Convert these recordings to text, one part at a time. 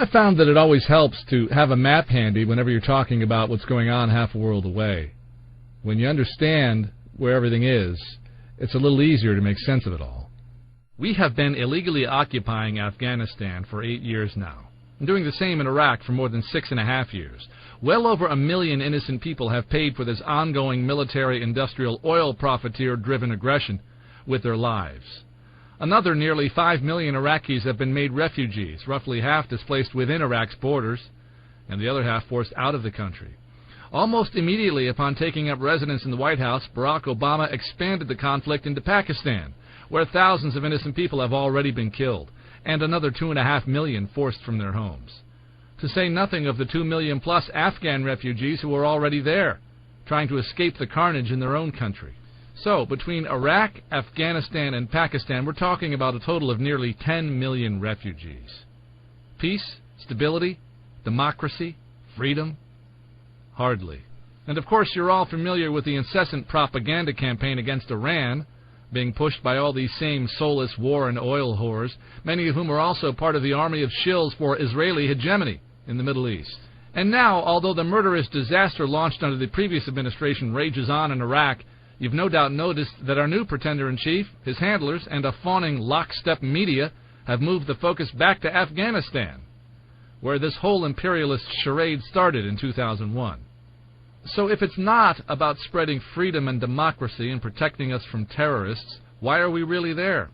I found that it always helps to have a map handy whenever you're talking about what's going on half a world away. When you understand where everything is, it's a little easier to make sense of it all. We have been illegally occupying Afghanistan for 8 years now, and doing the same in Iraq for more than 6.5 years. Well over 1 million innocent people have paid for this ongoing military-industrial oil profiteer-driven aggression with their lives. Another nearly 5 million Iraqis have been made refugees, roughly half displaced within Iraq's borders, and the other half forced out of the country. Almost immediately upon taking up residence in the White House, Barack Obama expanded the conflict into Pakistan, where thousands of innocent people have already been killed, and another 2.5 million forced from their homes. To say nothing of the 2 million plus Afghan refugees who are already there, trying to escape the carnage in their own country. So, between Iraq, Afghanistan, and Pakistan, we're talking about a total of nearly 10 million refugees. Peace, stability, democracy, freedom? Hardly. And of course, you're all familiar with the incessant propaganda campaign against Iran, being pushed by all these same soulless war and oil whores, many of whom are also part of the army of shills for Israeli hegemony in the Middle East. And now, although the murderous disaster launched under the previous administration rages on in Iraq, you've no doubt noticed that our new pretender-in-chief, his handlers, and a fawning lockstep media have moved the focus back to Afghanistan, where this whole imperialist charade started in 2001. So if it's not about spreading freedom and democracy and protecting us from terrorists, why are we really there?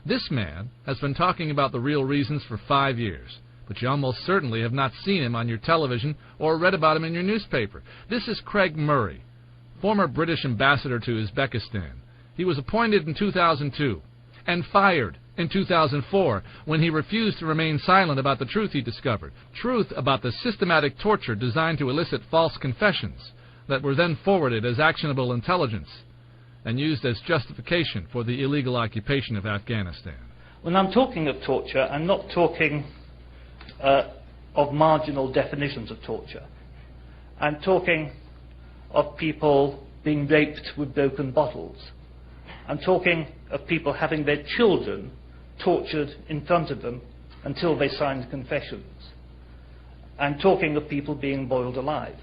This man has been talking about the real reasons for 5 years, but you almost certainly have not seen him on your television or read about him in your newspaper. This is Craig Murray, former British ambassador to Uzbekistan. He was appointed in 2002 and fired in 2004 when he refused to remain silent about the truth he discovered. Truth about the systematic torture designed to elicit false confessions that were then forwarded as actionable intelligence and used as justification for the illegal occupation of Afghanistan. When I'm talking of torture, I'm not talking of marginal definitions of torture. I'm talking of people being raped with broken bottles. I'm talking of people having their children tortured in front of them until they signed confessions. I'm talking of people being boiled alive.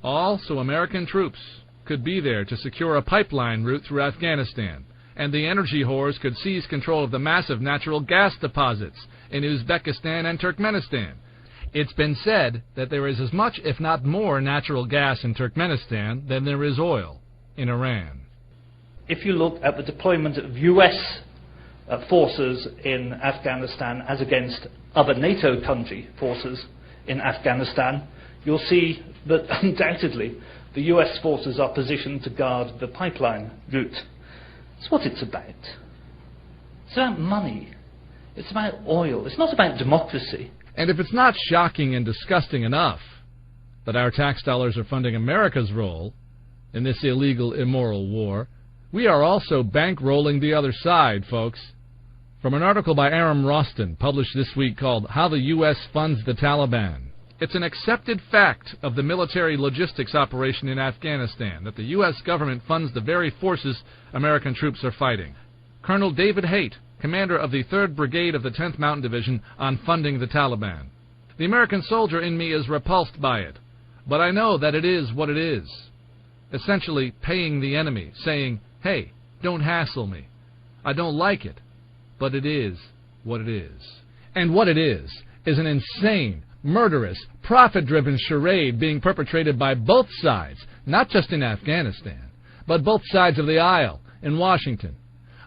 All so American troops could be there to secure a pipeline route through Afghanistan, and the energy whores could seize control of the massive natural gas deposits in Uzbekistan and Turkmenistan. It's been said that there is as much, if not more, natural gas in Turkmenistan than there is oil in Iran. If you look at the deployment of US forces in Afghanistan as against other NATO country forces in Afghanistan, you'll see that undoubtedly the US forces are positioned to guard the pipeline route. That's what it's about. It's about money. It's about oil. It's not about democracy. And if it's not shocking and disgusting enough that our tax dollars are funding America's role in this illegal, immoral war, we are also bankrolling the other side, folks. From an article by Aram Roston, published this week, called How the U.S. Funds the Taliban. It's an accepted fact of the military logistics operation in Afghanistan that the U.S. government funds the very forces American troops are fighting. Colonel David Haight, commander of the 3rd Brigade of the 10th Mountain Division, on funding the Taliban. The American soldier in me is repulsed by it, but I know that it is what it is. Essentially paying the enemy, saying, hey, don't hassle me. I don't like it, but it is what it is. And what it is an insane, murderous, profit-driven charade being perpetrated by both sides, not just in Afghanistan, but both sides of the aisle in Washington.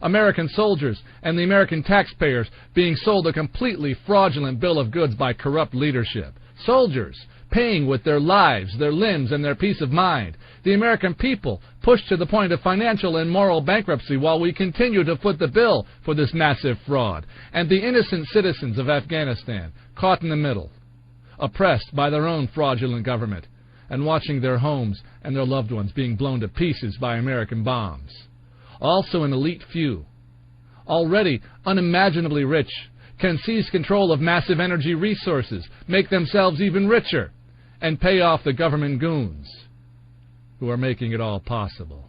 American soldiers and the American taxpayers being sold a completely fraudulent bill of goods by corrupt leadership. Soldiers paying with their lives, their limbs, and their peace of mind. The American people pushed to the point of financial and moral bankruptcy while we continue to foot the bill for this massive fraud. And the innocent citizens of Afghanistan caught in the middle, oppressed by their own fraudulent government, and watching their homes and their loved ones being blown to pieces by American bombs. Also an elite few, already unimaginably rich, can seize control of massive energy resources, make themselves even richer, and pay off the government goons who are making it all possible.